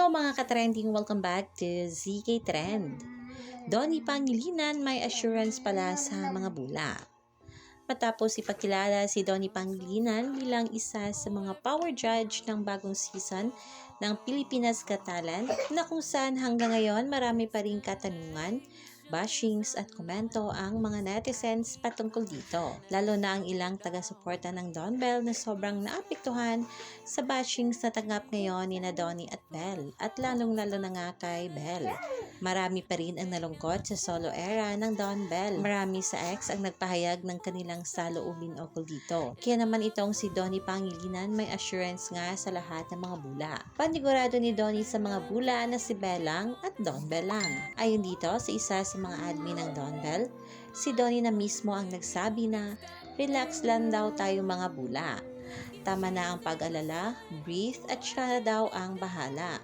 Hello mga ka-trending! Welcome back to ZK Trend. Donnie Pangilinan may assurance pala sa mga bula. Matapos ipakilala si Donnie Pangilinan bilang isa sa mga power judge ng bagong season ng Pilipinas Got Talent na kung saan hanggang ngayon marami pa ring katanungan, bashings at komento ang mga netizens patungkol dito. Lalo na ang ilang taga-suporta ng Don Bell na sobrang naapektuhan sa bashings na tanggap ngayon ni na Donnie at Bell at lalong-lalo na nga kay Bell. Marami pa rin ang nalungkot sa solo era ng Don Bell. Marami sa ex ang nagpahayag ng kanilang saloobin ukol dito. Kaya naman itong si Donnie Pangilinan may assurance nga sa lahat ng mga bula. Panigurado ni Donnie sa mga bula na si Bell lang at Don Bell lang. Ayon dito sa isa sa mga admin ng Don Bell, si Donnie na mismo ang nagsabi na relax lang daw tayo mga bula. Tama na ang pag-alala, breathe at siya na daw ang bahala.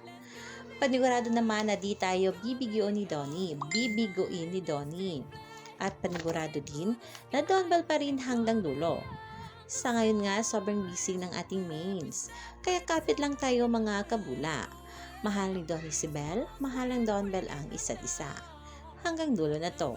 Panigurado naman na di tayo bibiguin ni Donnie. At panigurado din na Don Bell pa rin hanggang dulo. Sa ngayon nga, sobrang busy ng ating mains. Kaya kapit lang tayo mga kabula. Mahal ni Donnie si Bell, mahal ng Don Bell ang isa't isa. Hanggang dulo na to.